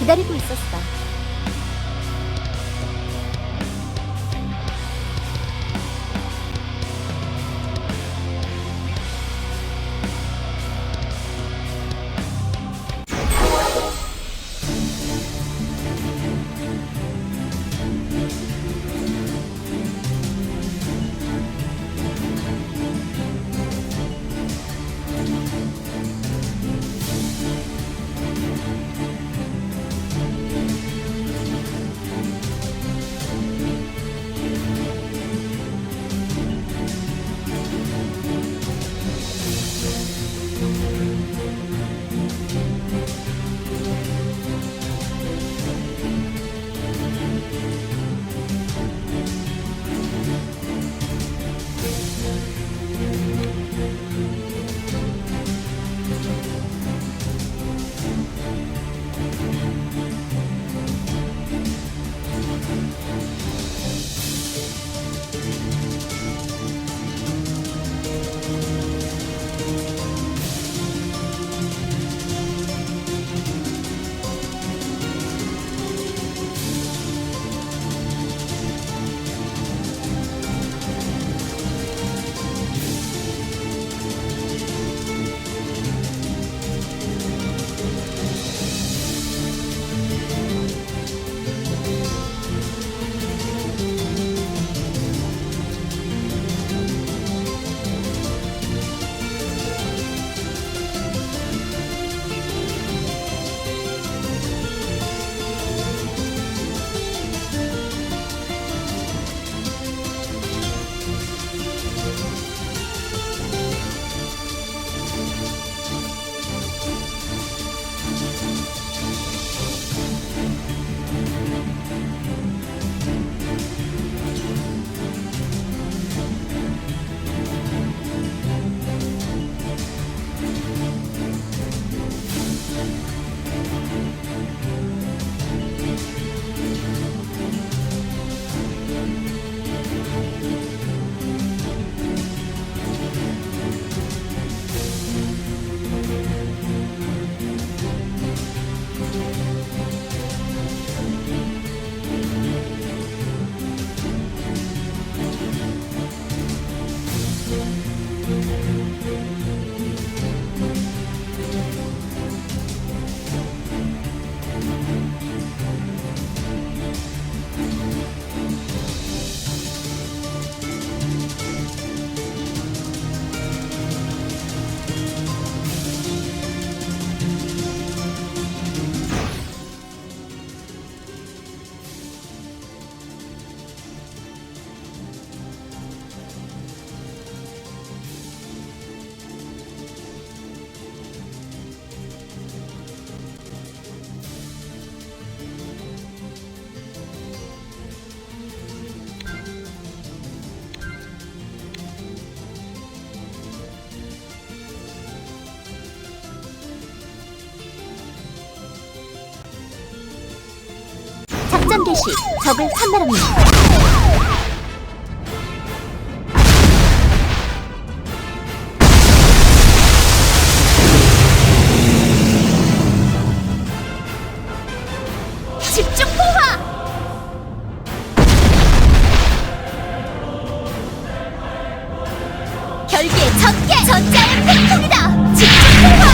기다리고 있었어. 작전 개시. 적을 산멸합니다. 집중 포화! 결계의 전개! 전자의 팽통이다! 집중 포화!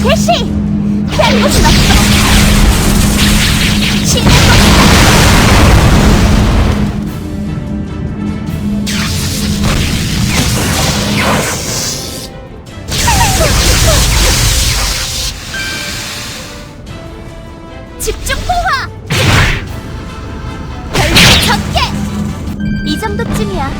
개시! 별 곳은 없어! 신의 집중 포화! 별빛 전개! 이 정도쯤이야.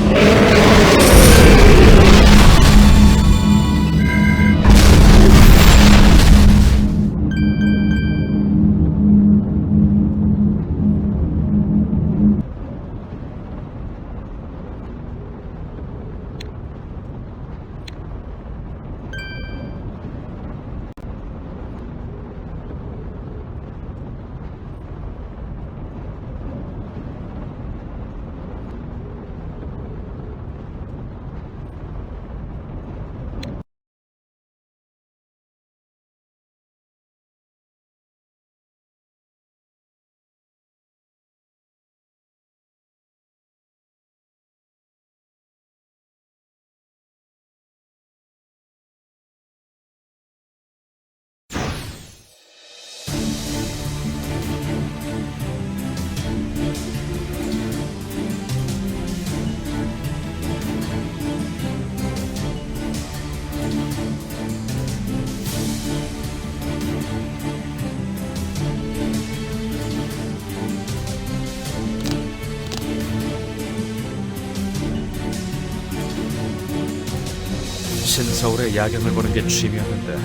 신서울의 야경을 보는 게 취미였는데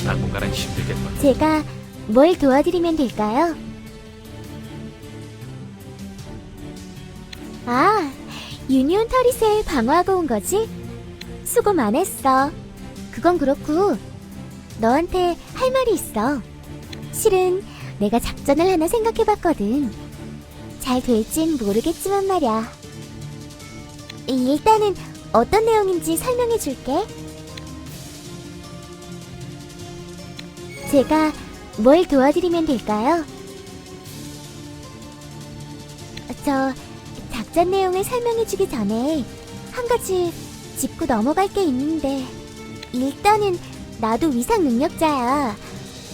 당분간은 힘들겠군. 제가 뭘 도와드리면 될까요? 아, 유니온 터릿을 방어하고 온 거지? 수고 많았어. 그건 그렇고 너한테 할 말이 있어. 실은 내가 작전을 하나 생각해봤거든. 잘 될진 모르겠지만 말이야. 일단은 어떤 내용인지 설명해줄게. 제가 뭘 도와드리면 될까요? 작전 내용을 설명해주기 전에 한 가지 짚고 넘어갈 게 있는데, 일단은 나도 위상 능력자야.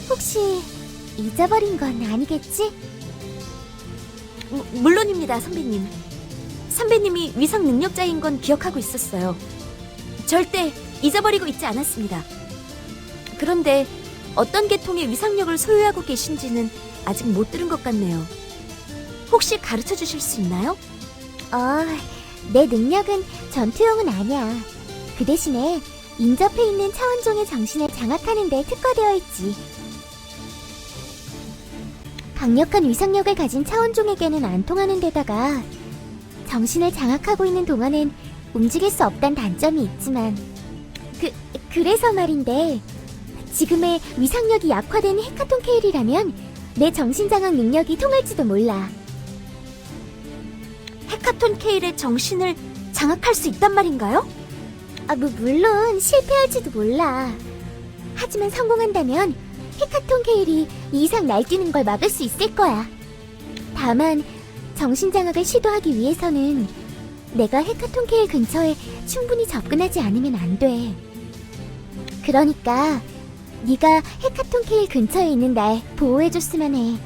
혹시 잊어버린 건 아니겠지? 물론입니다, 선배님. 선배님이 위상 능력자인 건 기억하고 있었어요. 절대 잊어버리고 있지 않았습니다. 그런데 어떤 계통의 위상력을 소유하고 계신지는 아직 못 들은 것 같네요. 혹시 가르쳐 주실 수 있나요? 내 능력은 전투용은 아니야. 그 대신에 인접해 있는 차원종의 정신을 장악하는 데 특화되어 있지. 강력한 위상력을 가진 차원종에게는 안 통하는 데다가 정신을 장악하고 있는 동안엔 움직일 수 없단 단점이 있지만, 그래서 말인데, 지금의 위상력이 약화된 헤카톤 케일이라면 내 정신 장악 능력이 통할지도 몰라. 헤카톤 케일의 정신을 장악할 수 있단 말인가요? 물론 실패할지도 몰라. 하지만 성공한다면 헤카톤 케일이 이 이상 날뛰는 걸 막을 수 있을 거야. 다만 정신장악을 시도하기 위해서는 내가 헤카톤 케일 근처에 충분히 접근하지 않으면 안 돼. 그러니까 네가 헤카톤 케일 근처에 있는 날 보호해줬으면 해.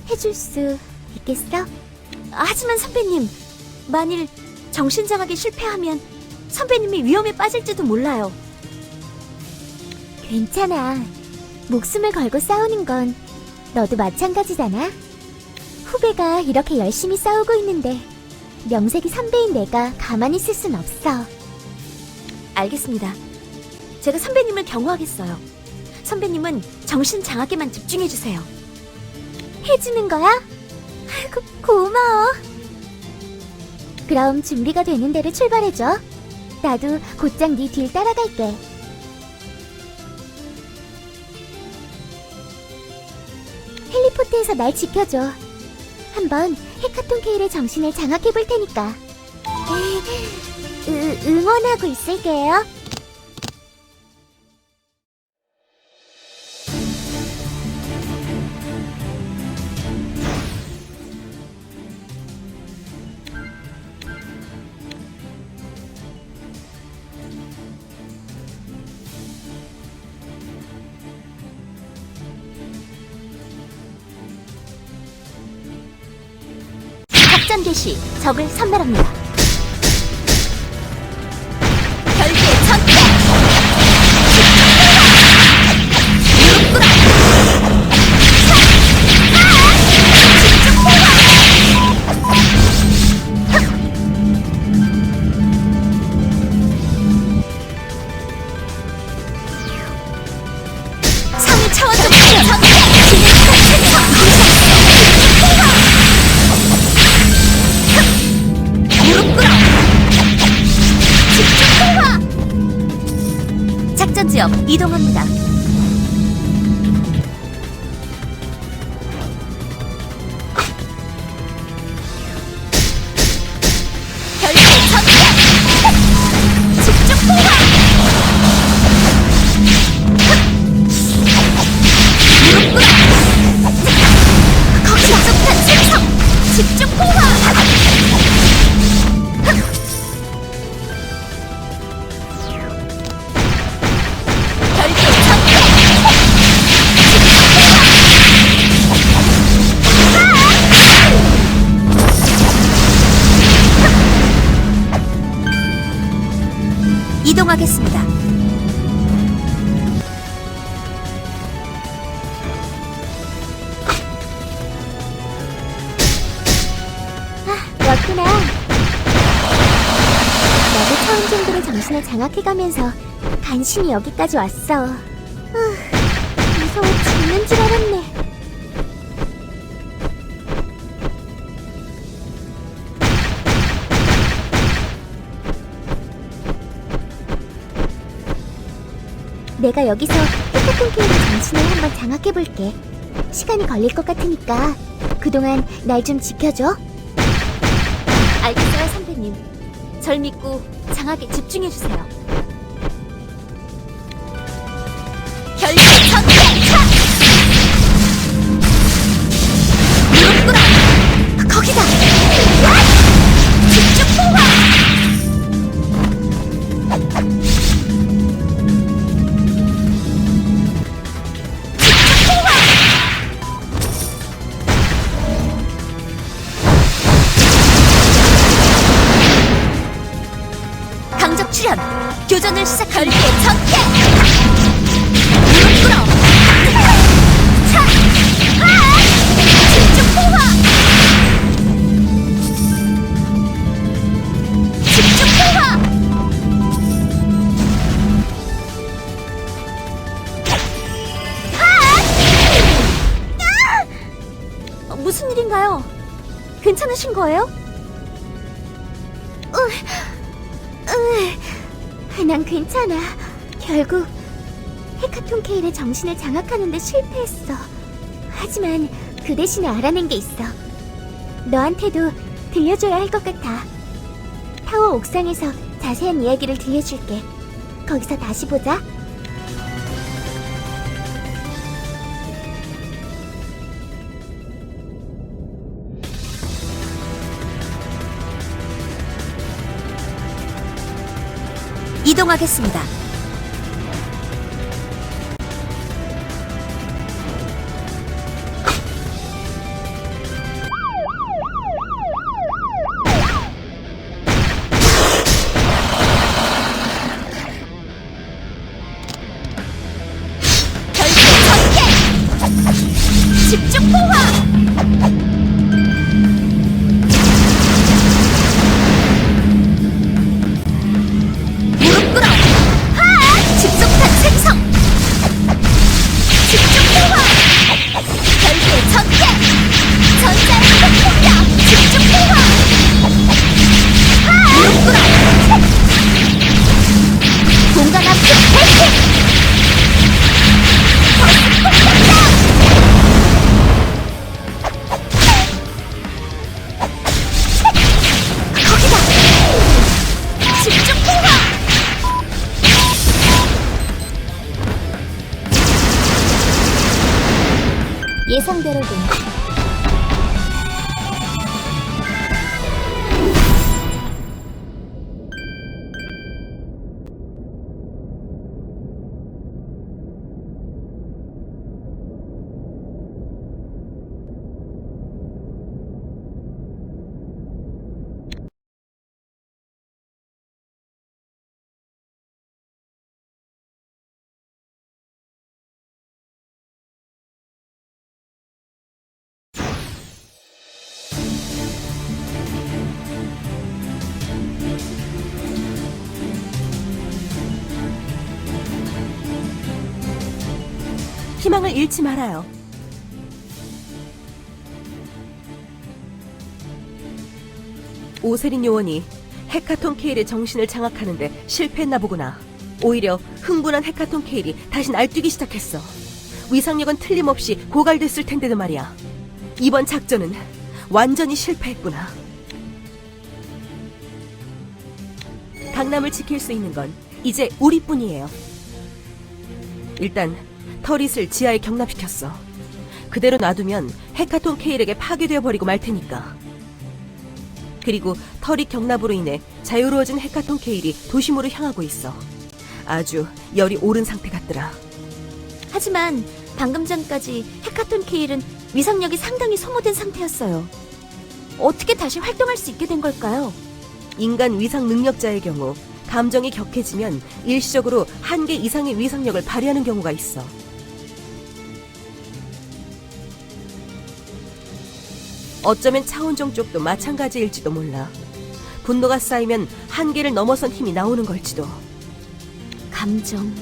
해줄 수 있겠어? 하지만 선배님, 만일 정신장악에 실패하면 선배님이 위험에 빠질지도 몰라요. 괜찮아. 목숨을 걸고 싸우는 건 너도 마찬가지잖아. 후배가 이렇게 열심히 싸우고 있는데 명색이 선배인 내가 가만히 있을 순 없어. 알겠습니다. 제가 선배님을 경호하겠어요. 선배님은 정신장악에만 집중해주세요. 해주는 거야? 아이고, 고마워. 그럼 준비가 되는 대로 출발해줘. 나도 곧장 네 뒤를 따라갈게. 헬리포트에서 날 지켜줘. 한번 헤카톤 케일의 정신을 장악해볼 테니까. 응원하고 있을게요. 작전 개시. 적을 섬멸합니다. 별개의 전개. 무릎 꿇어. 상위 차원적 전개. 무릎 꿇어. 집중 통화. 작전 지역 이동합니다. 별개의 전개. 집중 통화. 무릎 꿇어. 거기 속탄 생성. 집중 통화. 별개의 전개. 이동하겠습니다. 왔구나. 나도 차원종들의 정신을 장악해가면서 간신히 여기까지 왔어. 무서워 죽는 줄 알았네. 내가 여기서 헤카톤케이의 정신을 한번 장악해볼게. 시간이 걸릴 것 같으니까 그동안 날 좀 지켜줘. 알겠어요, 선배님. 절 믿고 장악에 집중해주세요. 별개의 전개. 무릎 꿇어. 거기다. 집중 통화. 강적 출현. 교전을 시작. 별개의 전개. 무릎 꿇어. 차. 집중 통화. 집중 통화. 무슨 일인가요? 괜찮으신 거예요? 난 괜찮아. 결국 헤카톤케일의 정신을 장악하는데 실패했어. 하지만 그 대신에 알아낸 게 있어. 너한테도 들려줘야 할 것 같아. 타워 옥상에서 자세한 이야기를 들려줄게. 거기서 다시 보자. 이동하겠습니다. 별개의 전개. 집중 통화. 무릎 꿇어. 집속탄 생성. 집중 통화. 별개의 전개. 전자의 폭풍력. 집중 통화. 무릎 꿇어. 공간 압축 대피. 거기다. 집중 통화. 예상대로군. 희망을 잃지 말아요. 오세린 요원이 헤카톤 케일의 정신을 장악하는데 실패했나 보구나. 오히려 흥분한 헤카톤 케일이 다시 날뛰기 시작했어. 위상력은 틀림없이 고갈됐을 텐데도 말이야. 이번 작전은 완전히 실패했구나. 강남을 지킬 수 있는 건 이제 우리뿐이에요. 일단 터릿을 지하에 경납시켰어. 그대로 놔두면 헤카톤 케일에게 파괴되어 버리고 말 테니까. 그리고 터릿 경납으로 인해 자유로워진 헤카톤 케일이 도심으로 향하고 있어. 아주 열이 오른 상태 같더라. 하지만 방금 전까지 헤카톤 케일은 위상력이 상당히 소모된 상태였어요. 어떻게 다시 활동할 수 있게 된 걸까요? 인간 위상 능력자의 경우 감정이 격해지면 일시적으로 한계 이상의 위상력을 발휘하는 경우가 있어. 어쩌면 차원종 쪽도 마찬가지일지도 몰라. 분노가 쌓이면 한계를 넘어선 힘이 나오는 걸지도. 감정.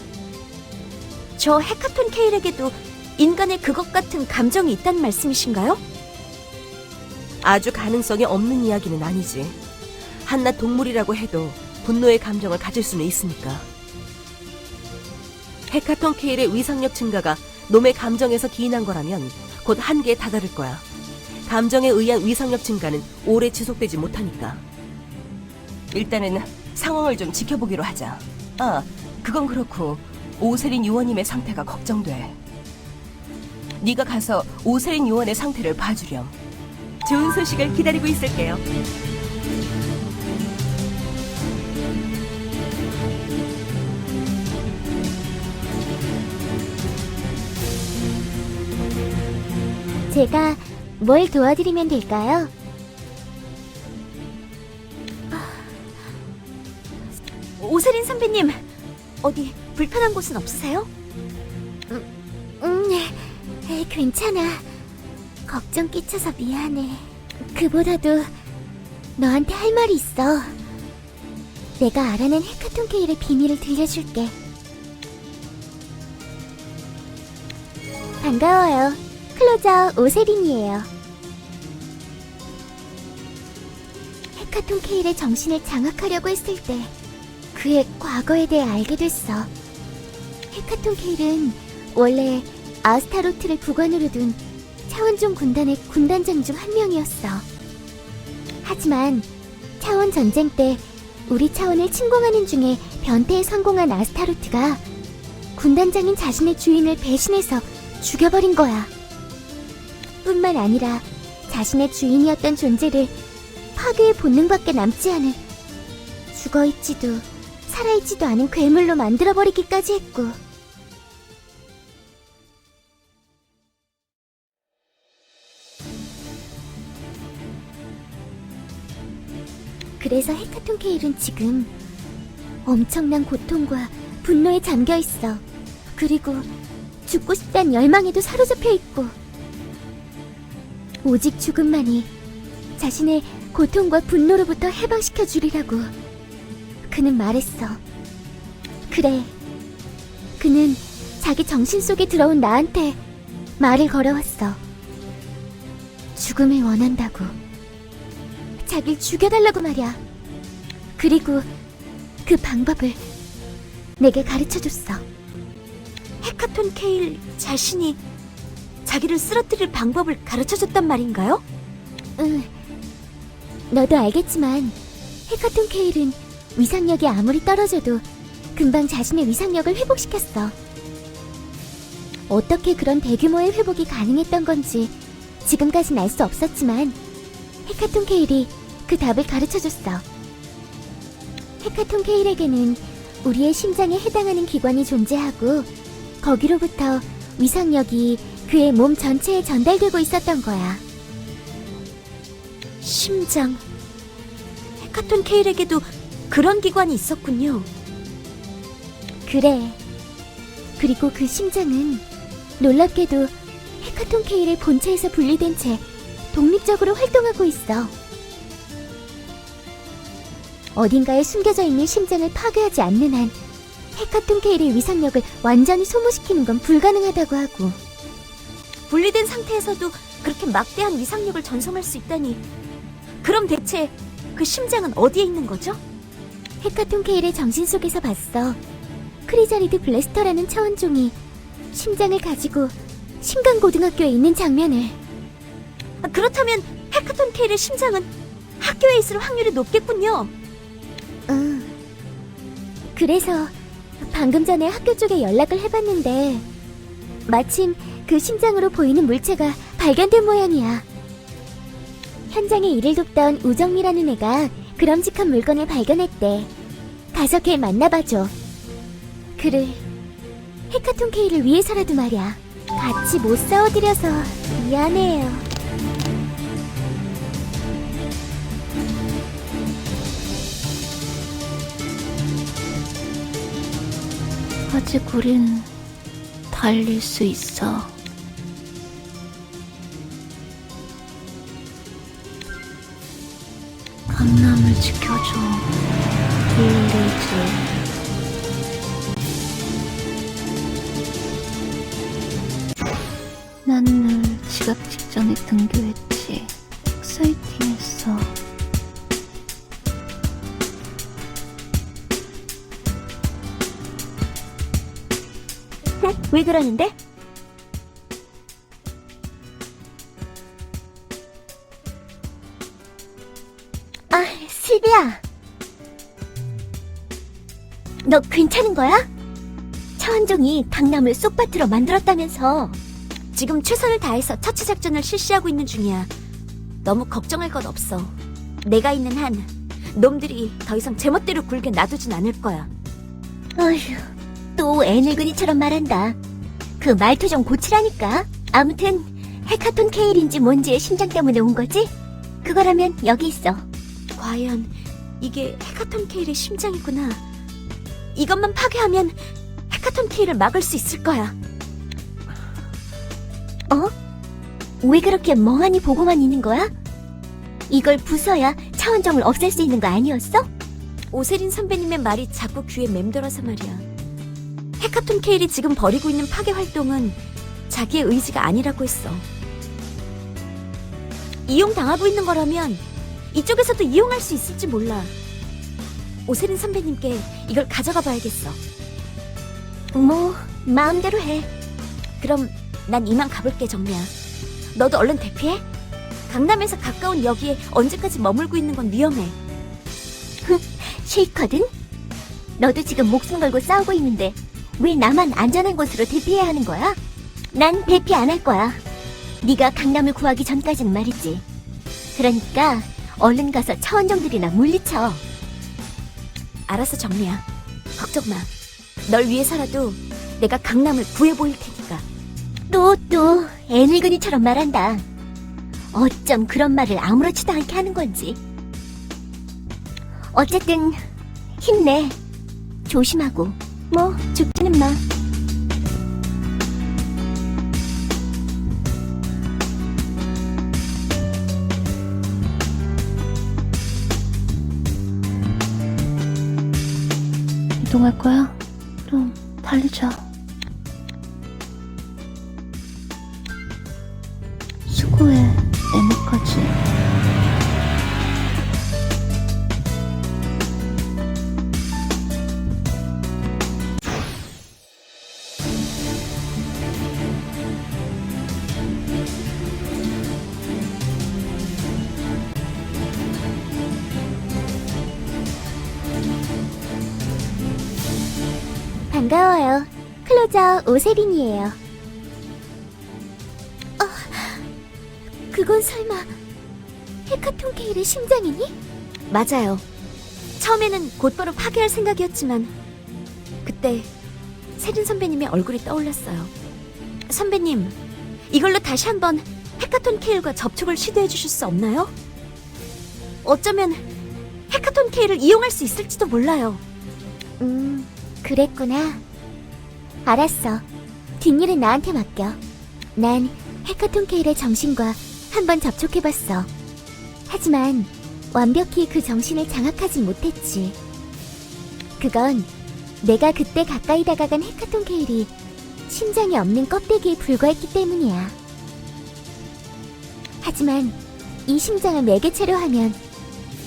저 헤카톤 케일에게도 인간의 그것 같은 감정이 있다는 말씀이신가요? 아주 가능성이 없는 이야기는 아니지. 한낱 동물이라고 해도 분노의 감정을 가질 수는 있으니까. 헤카톤 케일의 위상력 증가가 놈의 감정에서 기인한 거라면 곧 한계에 다다를 거야. 감정에 의한 위상력 증가는 오래 지속되지 못하니까. 일단은 상황을 좀 지켜보기로 하자. 아, 그건 그렇고 오세린 요원님의 상태가 걱정돼. 네가 가서 오세린 요원의 상태를 봐주렴. 좋은 소식을 기다리고 있을게요. 제가 뭘 도와드리면 될까요? 오세린 선배님, 어디 불편한 곳은 없으세요? 괜찮아. 걱정 끼쳐서 미안해. 그보다도 너한테 할 말이 있어. 내가 알아낸 헤카톤 케일의 비밀을 들려줄게. 반가워요. 클로저 오세린이에요. 헤카톤 케일의 정신을 장악하려고 했을 때 그의 과거에 대해 알게 됐어. 헤카톤 케일은 원래 아스타로트를 국원으로 둔 차원종 군단의 군단장 중 한 명이었어. 하지만 차원 전쟁 때 우리 차원을 침공하는 중에 변태에 성공한 아스타로트가 군단장인 자신의 주인을 배신해서 죽여버린 거야. 뿐만 아니라 자신의 주인이었던 존재를 파괴의 본능밖에 남지 않은 죽어있지도 살아있지도 않은 괴물로 만들어버리기까지 했고. 그래서 헤카톤 케일은 지금 엄청난 고통과 분노에 잠겨있어. 그리고 죽고 싶단 열망에도 사로잡혀 있고, 오직 죽음만이 자신의 고통과 분노로부터 해방시켜 주리라고 그는 말했어. 그래, 그는 자기 정신 속에 들어온 나한테 말을 걸어왔어. 죽음을 원한다고, 자길 죽여달라고 말이야. 그리고 그 방법을 내게 가르쳐줬어. 헤카톤 케일 자신이 자기를 쓰러뜨릴 방법을 가르쳐줬단 말인가요? 응. 너도 알겠지만 헤카톤 케일은 위상력이 아무리 떨어져도 금방 자신의 위상력을 회복시켰어. 어떻게 그런 대규모의 회복이 가능했던 건지 지금까진 알 수 없었지만 헤카톤 케일이 그 답을 가르쳐줬어. 헤카톤 케일에게는 우리의 심장에 해당하는 기관이 존재하고 거기로부터 위상력이 그의 몸 전체에 전달되고 있었던 거야. 심장. 헤카톤 케일에게도 그런 기관이 있었군요. 그래. 그리고 그 심장은 놀랍게도 헤카톤 케일의 본체에서 분리된 채 독립적으로 활동하고 있어. 어딘가에 숨겨져 있는 심장을 파괴하지 않는 한 헤카톤 케일의 위상력을 완전히 소모시키는 건 불가능하다고 하고. 분리된 상태에서도 그렇게 막대한 위상력을 전송할 수 있다니. 그럼 대체 그 심장은 어디에 있는 거죠? 헤카톤 케일의 정신 속에서 봤어. 크리자리드 블래스터라는 차원종이 심장을 가지고 신강고등학교에 있는 장면을. 그렇다면 헤카톤 케일의 심장은 학교에 있을 확률이 높겠군요. 응. 그래서 방금 전에 학교 쪽에 연락을 해봤는데 마침 그 심장으로 보이는 물체가 발견된 모양이야. 현장에 일을 돕던 우정미라는 애가 그럼직한 물건을 발견했대. 가서 걔 만나봐줘. 그를 헤카톤 케일을 위해서라도 말이야. 같이 못 싸워드려서 미안해요. 아직 우린 달릴 수 있어. 강남을 지켜줘, 빌리즈. 난 늘 지각 직전에 등교했지. 엑사이팅했어. 왜 그러는데? 아, 실비야. 너 괜찮은 거야? 차원종이 강남을 쏙밭으로 만들었다면서. 지금 최선을 다해서 처치 작전을 실시하고 있는 중이야. 너무 걱정할 것 없어. 내가 있는 한 놈들이 더 이상 제멋대로 굴게 놔두진 않을 거야. 어휴, 또 애늙은이처럼 말한다. 그 말투 좀 고치라니까. 아무튼 헤카톤 케일인지 뭔지의 심장 때문에 온 거지? 그거라면 여기 있어. 과연 이게 헤카톤 케일의 심장이구나. 이것만 파괴하면 헤카톤 케일을 막을 수 있을 거야. 왜 그렇게 멍하니 보고만 있는 거야? 이걸 부숴야 차원종을 없앨 수 있는 거 아니었어? 오세린 선배님의 말이 자꾸 귀에 맴돌아서 말이야. 헤카톤 케일이 지금 벌이고 있는 파괴 활동은 자기의 의지가 아니라고 했어. 이용당하고 있는 거라면 이쪽에서도 이용할 수 있을지 몰라. 오세린 선배님께 이걸 가져가 봐야겠어. 뭐 마음대로 해. 그럼 난 이만 가볼게, 정미야. 너도 얼른 대피해. 강남에서 가까운 여기에 언제까지 머물고 있는 건 위험해. 싫거든? 너도 지금 목숨 걸고 싸우고 있는데 왜 나만 안전한 곳으로 대피해야 하는 거야? 난 대피 안 할 거야. 네가 강남을 구하기 전까지는 말이지. 그러니까 얼른 가서 차원종들이나 물리쳐. 알았어, 정미야. 걱정 마. 널 위해서라도 내가 강남을 구해 보일 테니까. 또 애늙은이처럼 말한다. 어쩜 그런 말을 아무렇지도 않게 하는 건지. 어쨌든 힘내. 조심하고. 뭐 죽지는 마. 이동할 거야? 그럼 달리자. 수고해, 애매까지. 반가워요. 클로저 오세린이에요. 그건 설마 헤카톤 케일의 심장이니? 맞아요. 처음에는 곧바로 파괴할 생각이었지만 그때 세린 선배님의 얼굴이 떠올랐어요. 선배님, 이걸로 다시 한번 헤카톤 케일과 접촉을 시도해 주실 수 없나요? 어쩌면 헤카톤 케일을 이용할 수 있을지도 몰라요. 그랬구나. 알았어. 뒷일은 나한테 맡겨. 난 헤카톤 케일의 정신과 한번 접촉해봤어. 하지만 완벽히 그 정신을 장악하진 못했지. 그건 내가 그때 가까이 다가간 헤카톤 케일이 심장이 없는 껍데기에 불과했기 때문이야. 하지만 이 심장을 매개체로 하면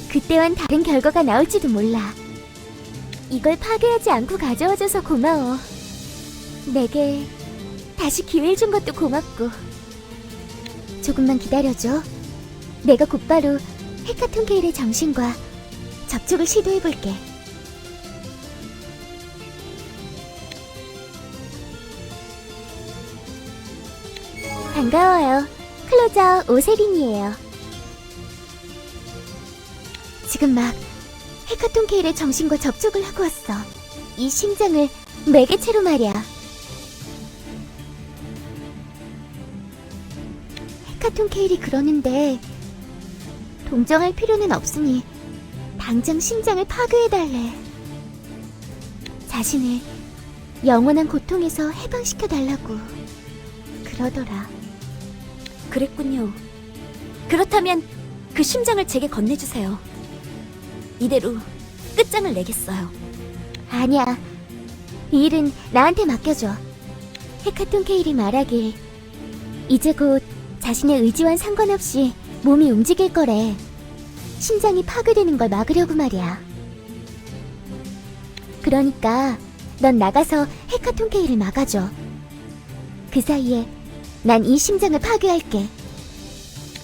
그때와는 다른 결과가 나올지도 몰라. 이걸 파괴하지 않고 가져와줘서 고마워. 내게 다시 기회를 준 것도 고맙고. 조금만 기다려줘. 내가 곧바로 헤카톤 케일의 정신과 접촉을 시도해볼게. 반가워요. 클로저 오세린이에요. 지금 막 헤카톤 케일의 정신과 접촉을 하고 왔어. 이 심장을 매개체로 말이야. 헤카톤 케일이 그러는데 동정할 필요는 없으니 당장 심장을 파괴해달래. 자신을 영원한 고통에서 해방시켜달라고 그러더라. 그랬군요. 그렇다면 그 심장을 제게 건네주세요. 이대로 끝장을 내겠어요. 아니야. 이 일은 나한테 맡겨줘. 헤카톤 케일이 말하길 이제 곧 자신의 의지와는 상관없이 몸이 움직일 거래. 심장이 파괴되는 걸 막으려고 말이야. 그러니까 넌 나가서 헤카톤 케일을 막아줘. 그 사이에 난 이 심장을 파괴할게.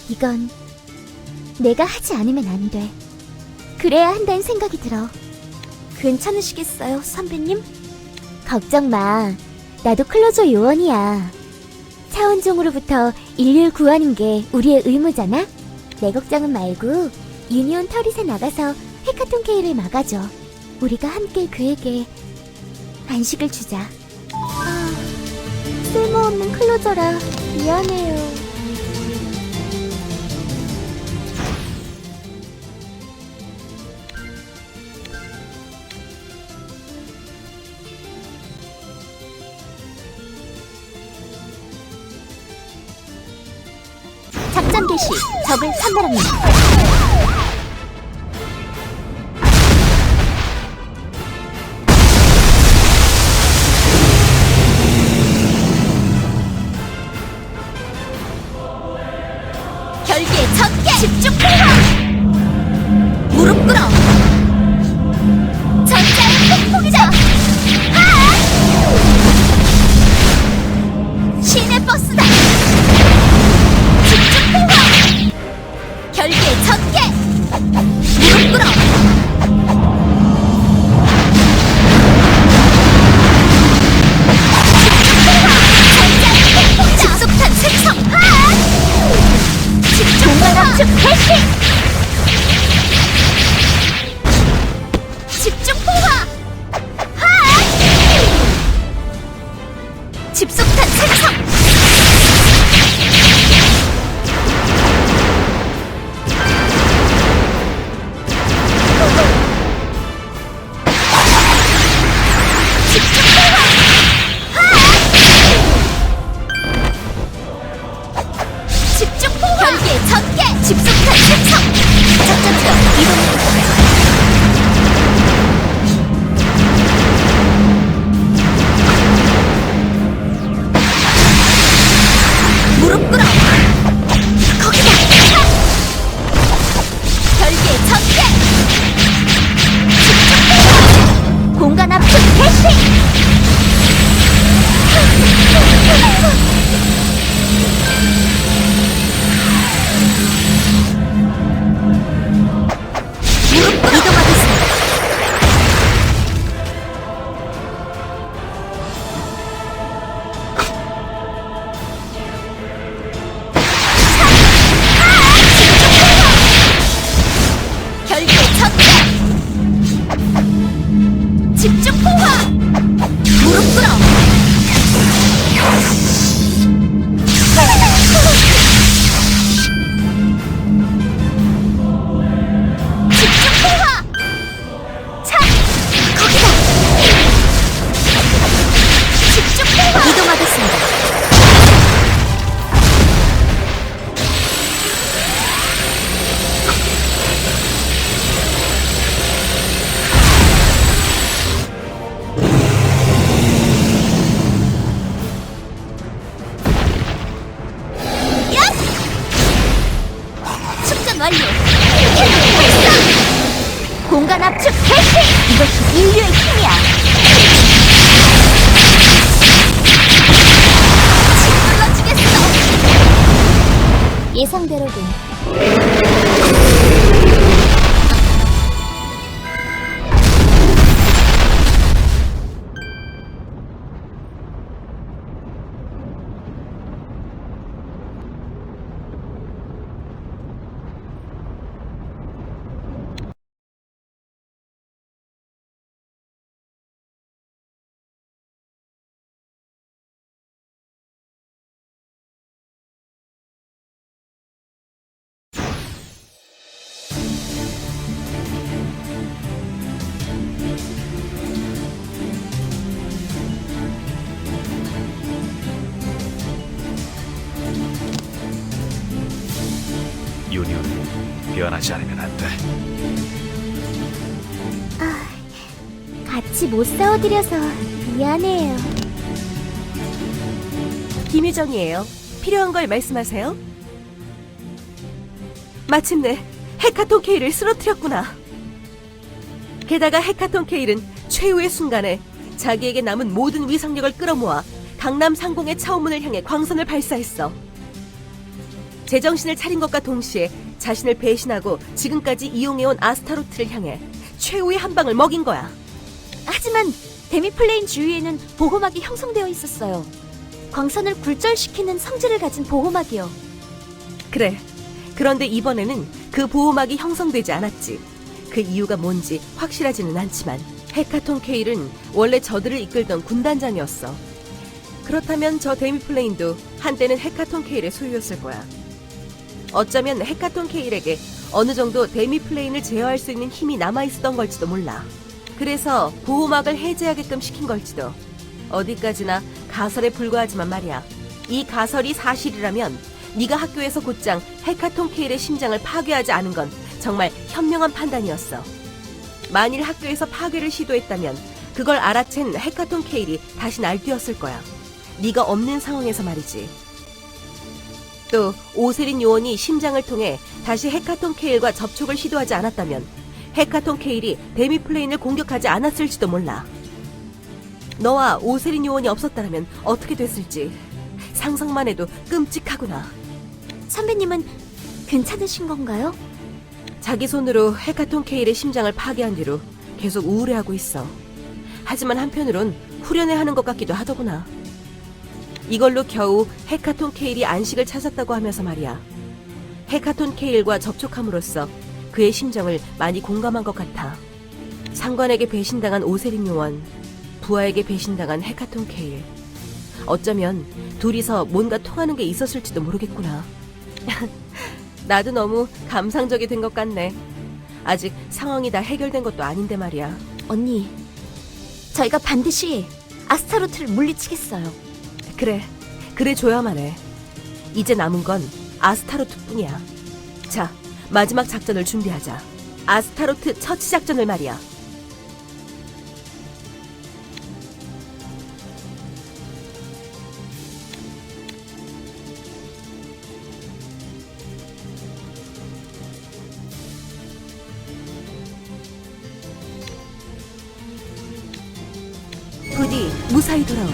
이건 내가 하지 않으면 안 돼. 그래야 한다는 생각이 들어. 괜찮으시겠어요, 선배님? 걱정 마. 나도 클로저 요원이야. 차원종으로부터 인류를 구하는 게 우리의 의무잖아? 내 걱정은 말고 유니온 터릿에 나가서 헤카톤 케일을 막아줘. 우리가 함께 그에게 안식을 주자. 쓸모없는 클로저라 미안해요. 작전 개시. 적을 선멸합니다. 결계의 전개! 집중 포화! 무릎 꿇어! 전자의 폭풍이다! 신의 버스다! 집중 포화! 결계의 전개! 무릎 꿇어! 집속탄 생성! 집중포화! 개시! 집중포화! 집속탄 생성! 집중포화! 결계의 전개! 집속탄 생성! 작전지역 이동입니다. 예상대로군. 유니온 변하지 않으면 안 돼. 같이 못 싸워드려서 미안해요. 김유정이에요. 필요한 걸 말씀하세요. 마침내 헤카톤 케일을 쓰러뜨렸구나. 게다가 헤카톤 케일은 최후의 순간에 자기에게 남은 모든 위상력을 끌어모아 강남 상공의 차원문을 향해 광선을 발사했어. 제정신을 차린 것과 동시에 자신을 배신하고 지금까지 이용해온 아스타로트를 향해 최후의 한 방을 먹인 거야. 하지만 데미플레인 주위에는 보호막이 형성되어 있었어요. 광선을 굴절시키는 성질을 가진 보호막이요. 그래. 그런데 이번에는 그 보호막이 형성되지 않았지. 그 이유가 뭔지 확실하지는 않지만 헤카톤 케일은 원래 저들을 이끌던 군단장이었어. 그렇다면 저 데미플레인도 한때는 헤카톤 케일의 소유였을 거야. 어쩌면 헤카톤 케일에게 어느 정도 데미플레인을 제어할 수 있는 힘이 남아있었던 걸지도 몰라. 그래서 보호막을 해제하게끔 시킨 걸지도. 어디까지나 가설에 불과하지만 말이야. 이 가설이 사실이라면 네가 학교에서 곧장 헤카톤 케일의 심장을 파괴하지 않은 건 정말 현명한 판단이었어. 만일 학교에서 파괴를 시도했다면 그걸 알아챈 헤카톤 케일이 다시 날뛰었을 거야. 네가 없는 상황에서 말이지. 또 오세린 요원이 심장을 통해 다시 헤카톤 케일과 접촉을 시도하지 않았다면 헤카톤 케일이 데미플레인을 공격하지 않았을지도 몰라. 너와 오세린 요원이 없었다면 어떻게 됐을지 상상만 해도 끔찍하구나. 선배님은 괜찮으신 건가요? 자기 손으로 헤카톤 케일의 심장을 파괴한 뒤로 계속 우울해하고 있어. 하지만 한편으론 후련해하는 것 같기도 하더구나. 이걸로 겨우 헤카톤 케일이 안식을 찾았다고 하면서 말이야. 헤카톤 케일과 접촉함으로써 그의 심정을 많이 공감한 것 같아. 상관에게 배신당한 오세린 요원, 부하에게 배신당한 헤카톤 케일. 어쩌면 둘이서 뭔가 통하는 게 있었을지도 모르겠구나. 나도 너무 감상적이 된 것 같네. 아직 상황이 다 해결된 것도 아닌데 말이야. 언니, 저희가 반드시 아스타로트를 물리치겠어요. 그래 줘야만 해. 이제 남은 건 아스타로트뿐이야. 자, 마지막 작전을 준비하자. 아스타로트 처치 작전을 말이야. 부디 무사히 돌아와.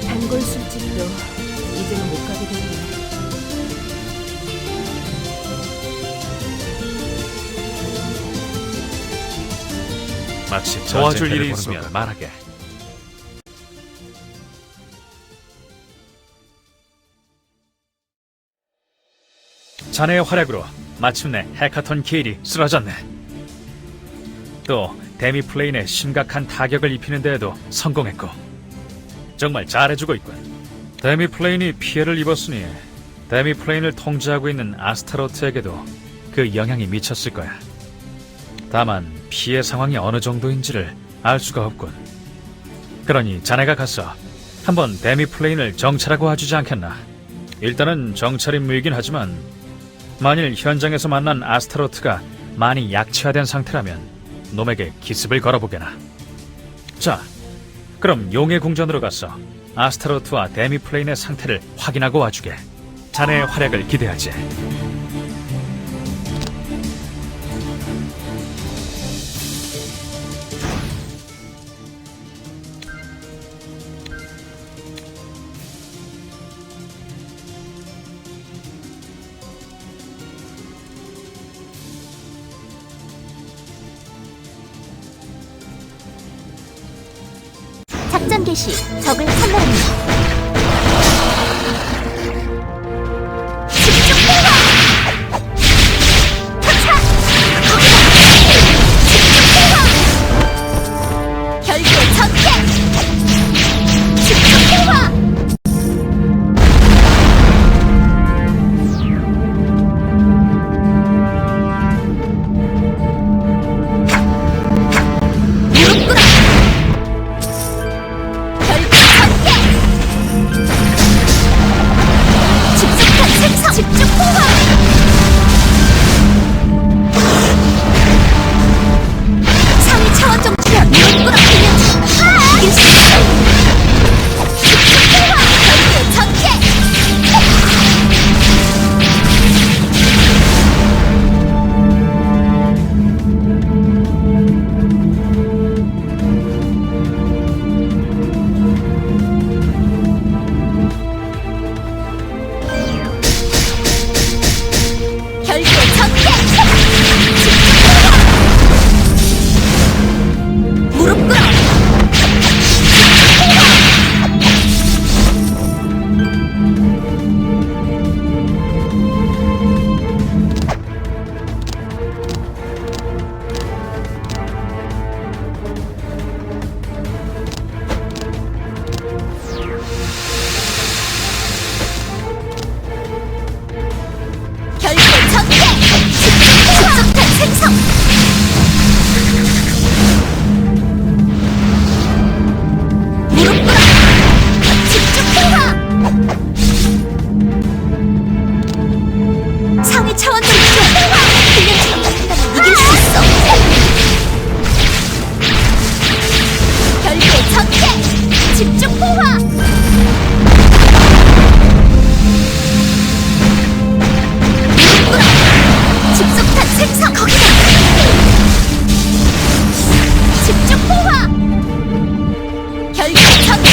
단골 술집도 이제는 못 가게 됐네. 마치 도와줄 일이 보는 있으면 것 말하게. 자네의 활약으로 마침내 헤카톤 케일이 쓰러졌네. 또 데미플레인에 심각한 타격을 입히는 데에도 성공했고 정말 잘해주고 있군. 데미플레인이 피해를 입었으니 데미플레인을 통제하고 있는 아스타로트에게도 그 영향이 미쳤을 거야. 다만 피해 상황이 어느 정도인지를 알 수가 없군. 그러니 자네가 가서 한번 데미플레인을 정찰하고 와주지 않겠나? 일단은 정찰 임무이긴 하지만 만일 현장에서 만난 아스타로트가 많이 약체화된 상태라면 놈에게 기습을 걸어보게나. 자, 그럼 용의 궁전으로 가서 아스타로트와 데미플레인의 상태를 확인하고 와주게. 자네의 활약을 기대하지. 개시. 적을 판단합니다. 결계 전개! 집중해봐! 무릎 꿇어! 결계 전개! 집중한 생성! 집중호흡! 상위 차원 정치면 무릎 꿇어! 이길 수 있어! 집중호흡! 결계 전개! 결계 전개! 무릎 꿇어! 결계 전개! 집중탄 생성! 무릎 꿇어! 집중호흡! 상위 차원 정치! 훈련처럼 한다면 이길 수 있어! 결계 전개! 집중호흡! 무릎 꿇어! 집속탄 생성! 거기다! 집중호흡! 결계 전개!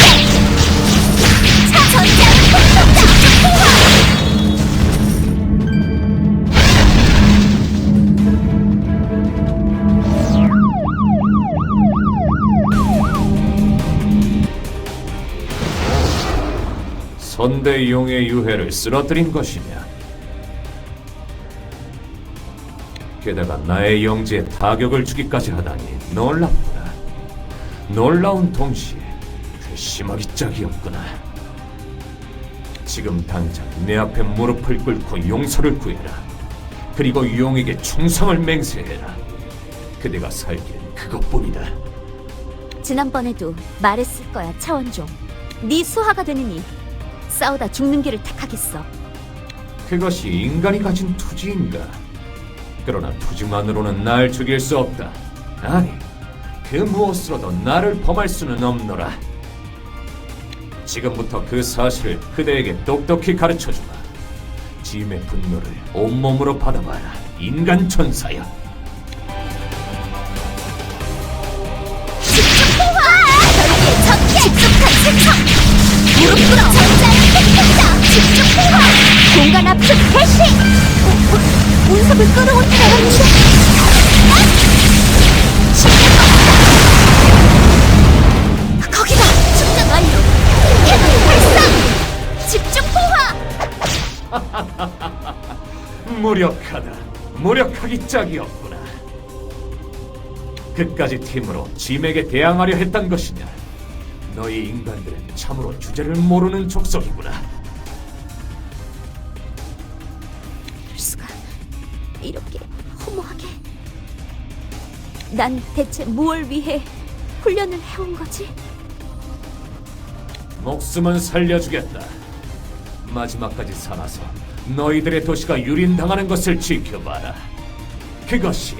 차 전장을 폭격다! 집중호흡! 선대용의 유해를 쓰러뜨린 것이냐? 게다가 나의 영지에 타격을 주기까지 하다니 놀랍구나. 놀라운 동시에 괘씸하기 짝이었구나. 지금 당장 내 앞에 무릎을 꿇고 용서를 구해라. 그리고 용에게 충성을 맹세해라. 그대가 살기엔 그것뿐이다. 지난번에도 말했을 거야, 차원종. 네 수하가 되느니 싸우다 죽는 길을 택하겠어. 그것이 인간이 가진 투지인가? 그러나 투지만으로는 날 죽일 수 없다. 아니, 그 무엇으로도 나를 범할 수는 없노라. 지금부터 그 사실을 그대에게 똑똑히 가르쳐주마. 짐의 분노를 온몸으로 받아봐라, 인간 천사여. 결계 전개! 집중탄 생성! 무릎 꿇어! 전장을 폭격다! 집중호흡! 공간 압축 개시! 운석을 끌어온 사람인데 거기다! 충전 완료! 캐논 발사! 집중호흡! 무력하다. 무력하기 짝이었구나. 그까지 팀으로 짐에게 대항하려 했던 것이냐? 너희 인간들은 참으로 주제를 모르는 족속이구나. 이럴 수가. 이렇게 허무하게. 난 대체 무엇을 위해 훈련을 해온 거지? 목숨은 살려주겠다. 마지막까지 살아서 너희들의 도시가 유린당하는 것을 지켜봐라. 그것이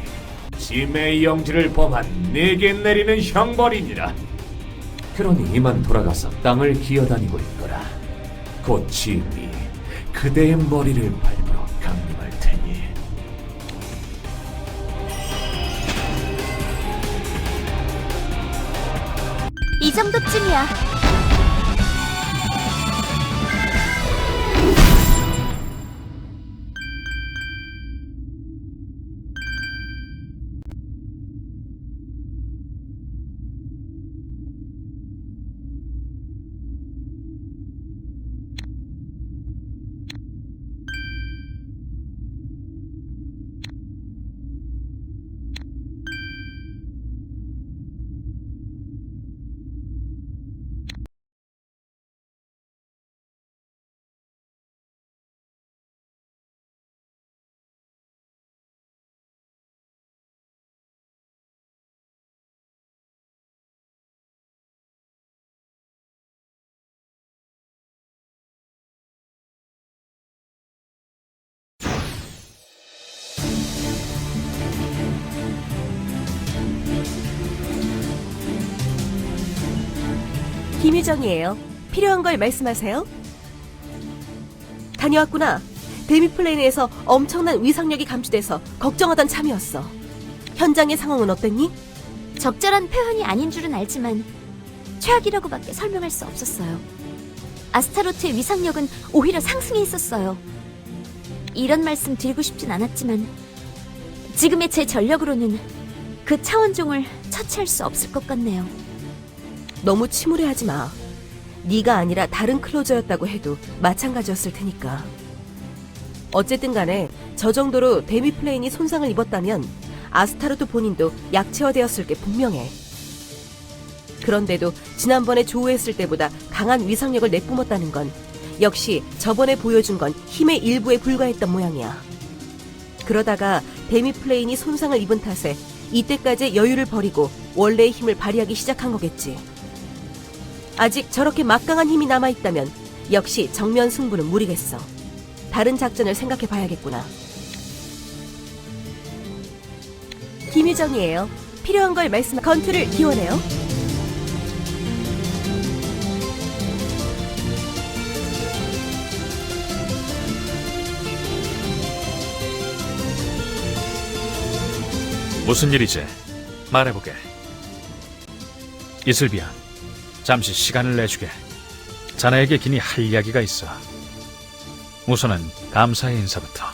짐의 영지를 범한 내게 내리는 형벌이니라. 그러니 이만 돌아가서 땅을 기어다니고 있거라. 곧 짐이 그대의 머리를 밟으러 강림할 테니. 이 정도쯤이야. 김유정이에요. 필요한 걸 말씀하세요. 다녀왔구나. 데미플레인에서 엄청난 위상력이 감지돼서 걱정하던 참이었어. 현장의 상황은 어땠니? 적절한 표현이 아닌 줄은 알지만 최악이라고밖에 설명할 수 없었어요. 아스타로트의 위상력은 오히려 상승해 있었어요. 이런 말씀 드리고 싶진 않았지만 지금의 제 전력으로는 그 차원종을 처치할 수 없을 것 같네요. 너무 침울해하지 마. 네가 아니라 다른 클로저였다고 해도 마찬가지였을 테니까. 어쨌든 간에 저 정도로 데미플레인이 손상을 입었다면 아스타로트 본인도 약체화되었을 게 분명해. 그런데도 지난번에 조우했을 때보다 강한 위상력을 내뿜었다는 건 역시 저번에 보여준 건 힘의 일부에 불과했던 모양이야. 그러다가 데미플레인이 손상을 입은 탓에 이때까지 여유를 버리고 원래의 힘을 발휘하기 시작한 거겠지. 아직 저렇게 막강한 힘이 남아있다면 역시 정면 승부는 무리겠어. 다른 작전을 생각해 봐야겠구나. 김유정이에요. 필요한 걸 말씀. 건투를 기원해요. 무슨 일이지? 말해보게. 이슬비야, 잠시 시간을 내주게. 자네에게 긴히 할 이야기가 있어. 우선은 감사의 인사부터.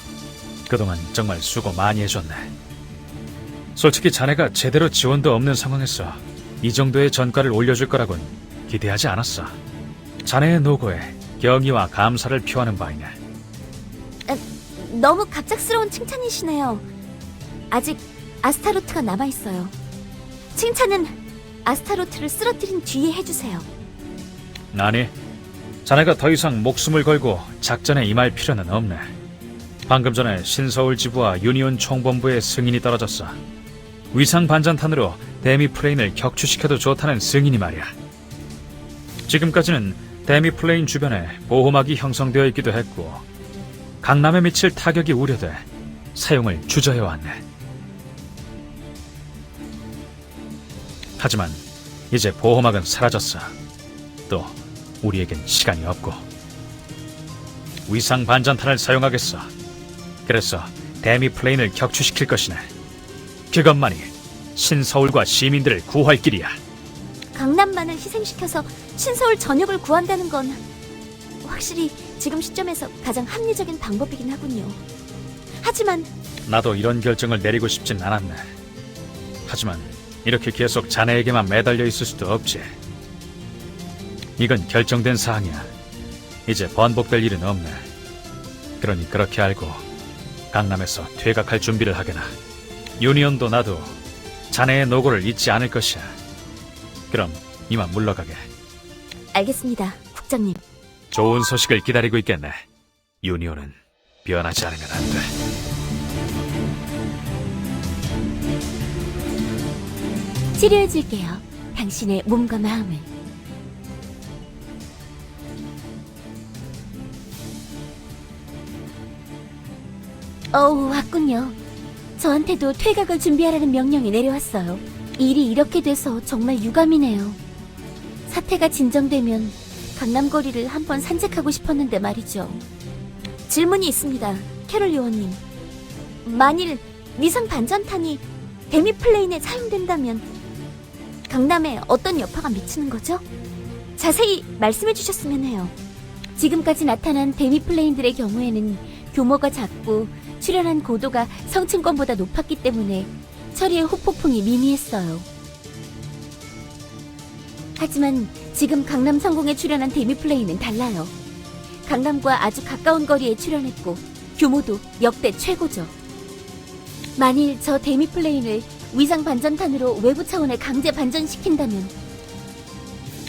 그동안 정말 수고 많이 해줬네. 솔직히 자네가 제대로 지원도 없는 상황에서 이 정도의 전가를 올려줄 거라곤 기대하지 않았어. 자네의 노고에 경의와 감사를 표하는 바이네. 너무 갑작스러운 칭찬이시네요. 아직 아스타로트가 남아있어요. 칭찬은 아스타로트를 쓰러뜨린 뒤에 해주세요. 아니, 자네가 더 이상 목숨을 걸고 작전에 임할 필요는 없네. 방금 전에 신서울 지부와 유니온 총본부의 승인이 떨어졌어. 위상 반전탄으로 데미플레인을 격추시켜도 좋다는 승인이 말이야. 지금까지는 데미플레인 주변에 보호막이 형성되어 있기도 했고 강남에 미칠 타격이 우려돼 사용을 주저해왔네. 하지만 이제 보호막은 사라졌어. 또 우리에겐 시간이 없고. 위상 반전탄을 사용하겠어. 그래서 데미플레인을 격추시킬 것이네. 그것만이 신서울과 시민들을 구할 길이야. 강남만을 희생시켜서 신서울 전역을 구한다는 건 확실히 지금 시점에서 가장 합리적인 방법이긴 하군요. 하지만 나도 이런 결정을 내리고 싶진 않았네. 하지만 이렇게 계속 자네에게만 매달려 있을 수도 없지. 이건 결정된 사항이야. 이제 번복될 일은 없네. 그러니 그렇게 알고 강남에서 퇴각할 준비를 하게나. 유니온도 나도 자네의 노고를 잊지 않을 것이야. 그럼 이만 물러가게. 알겠습니다, 국장님. 좋은 소식을 기다리고 있겠네. 유니온은 변하지 않으면 안 돼. 치료해줄게요. 당신의 몸과 마음을. 왔군요. 저한테도 퇴각을 준비하라는 명령이 내려왔어요. 일이 이렇게 돼서 정말 유감이네요. 사태가 진정되면 강남거리를 한번 산책하고 싶었는데 말이죠. 질문이 있습니다, 캐롤 요원님. 만일 위상 반전탄이 데미플레인에 사용된다면 강남에 어떤 여파가 미치는 거죠? 자세히 말씀해 주셨으면 해요. 지금까지 나타난 데미플레인들의 경우에는 규모가 작고 출현한 고도가 성층권보다 높았기 때문에 처리의 후폭풍이 미미했어요. 하지만 지금 강남 상공에 출현한 데미플레인은 달라요. 강남과 아주 가까운 거리에 출현했고 규모도 역대 최고죠. 만일 저 데미플레인을 위상 반전탄으로 외부 차원에 강제 반전시킨다면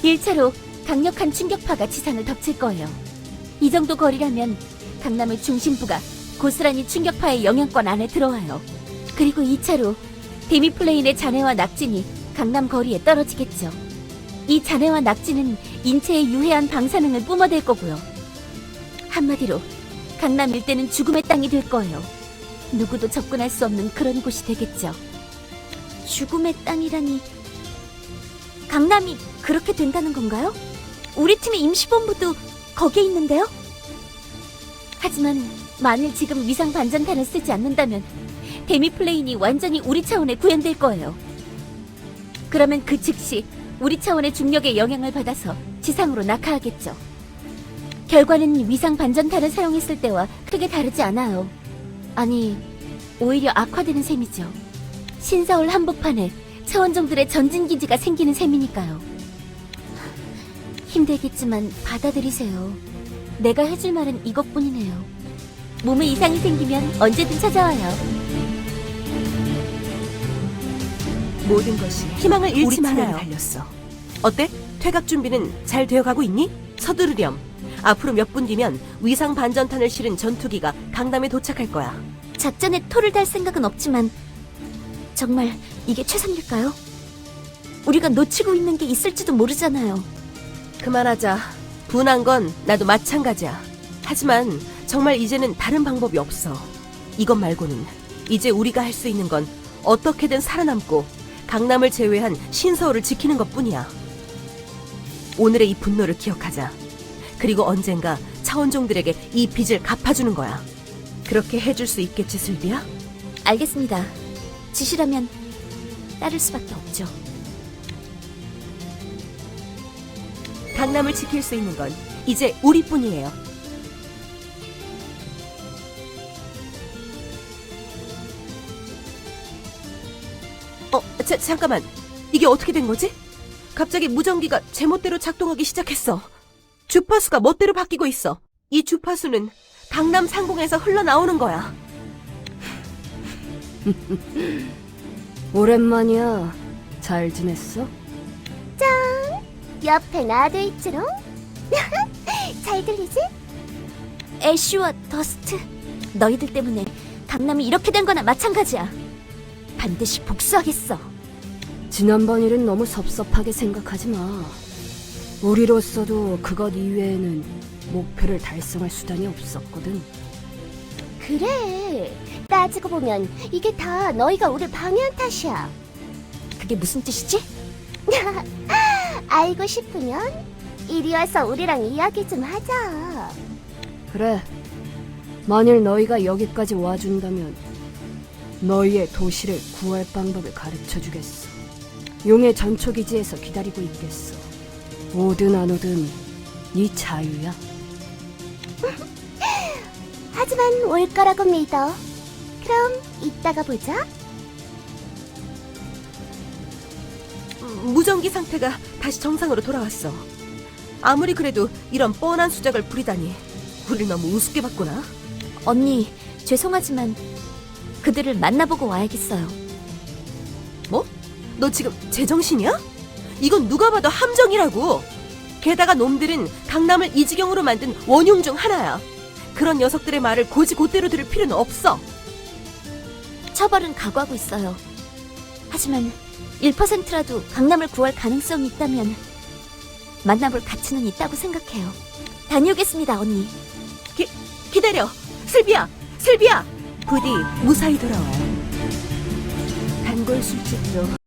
1차로 강력한 충격파가 지상을 덮칠 거예요. 이 정도 거리라면 강남의 중심부가 고스란히 충격파의 영향권 안에 들어와요. 그리고 2차로 데미플레인의 잔해와 낙진이 강남 거리에 떨어지겠죠. 이 잔해와 낙진은 인체에 유해한 방사능을 뿜어댈 거고요. 한마디로 강남 일대는 죽음의 땅이 될 거예요. 누구도 접근할 수 없는 그런 곳이 되겠죠. 죽음의 땅이라니, 강남이 그렇게 된다는 건가요? 우리 팀의 임시본부도 거기에 있는데요? 하지만 만일 지금 위상 반전탄을 쓰지 않는다면 데미플레인이 완전히 우리 차원에 구현될 거예요. 그러면 그 즉시 우리 차원의 중력에 영향을 받아서 지상으로 낙하하겠죠. 결과는 위상 반전탄을 사용했을 때와 크게 다르지 않아요. 아니, 오히려 악화되는 셈이죠. 신서울 한복판에 차원종들의 전진기지가 생기는 셈이니까요. 힘들겠지만 받아들이세요. 내가 해줄 말은 이것뿐이네요. 몸에 이상이 생기면 언제든 찾아와요. 모든 것이 희망을 잃지 우리 말아요. 차례를 달렸어. 어때? 퇴각 준비는 잘 되어가고 있니? 서두르렴. 앞으로 몇 분 뒤면 위상 반전탄을 실은 전투기가 강남에 도착할 거야. 작전에 토를 달 생각은 없지만 정말 이게 최선일까요? 우리가 놓치고 있는 게 있을지도 모르잖아요. 그만하자. 분한 건 나도 마찬가지야. 하지만 정말 이제는 다른 방법이 없어. 이것 말고는 이제 우리가 할 수 있는 건 어떻게든 살아남고 강남을 제외한 신서울을 지키는 것뿐이야. 오늘의 이 분노를 기억하자. 그리고 언젠가 차원종들에게 이 빚을 갚아주는 거야. 그렇게 해줄 수 있겠지, 슬비야? 알겠습니다. 지시라면 따를 수밖에 없죠. 강남을 지킬 수 있는 건 이제 우리뿐이에요. 잠깐만. 이게 어떻게 된 거지? 갑자기 무전기가 제멋대로 작동하기 시작했어. 주파수가 멋대로 바뀌고 있어. 이 주파수는 강남 상공에서 흘러나오는 거야. 오랜만이야. 잘 지냈어? 옆에 나도 있지롱. 잘 들리지? 애쉬와 더스트, 너희들 때문에 강남이 이렇게 된 거나 마찬가지야. 반드시 복수하겠어. 지난번 일은 너무 섭섭하게 생각하지 마. 우리로서도 그것 이외에는 목표를 달성할 수단이 없었거든. 그래. 따지고 보면 이게 다 너희가 우릴 방해한 탓이야. 그게 무슨 뜻이지? 알고 싶으면 이리 와서 우리랑 이야기 좀 하자. 그래. 만일 너희가 여기까지 와준다면 너희의 도시를 구할 방법을 가르쳐주겠어. 용의 전초기지에서 기다리고 있겠어. 오든 안 오든 네 자유야. 하지만 올 거라고 믿어. 그럼 이따가 보자. 무전기 상태가 다시 정상으로 돌아왔어. 아무리 그래도 이런 뻔한 수작을 부리다니. 우릴 너무 우습게 봤구나. 언니, 죄송하지만 그들을 만나보고 와야겠어요. 뭐? 너 지금 제정신이야? 이건 누가 봐도 함정이라고. 게다가 놈들은 강남을 이 지경으로 만든 원흉 중 하나야. 그런 녀석들의 말을 곧이곧대로 들을 필요는 없어. 처벌은 각오하고 있어요. 하지만 1%라도 강남을 구할 가능성이 있다면 만나볼 가치는 있다고 생각해요. 다녀오겠습니다, 언니. 기다려. 슬비야! 슬비야! 부디 무사히 돌아와요. 단골 술집도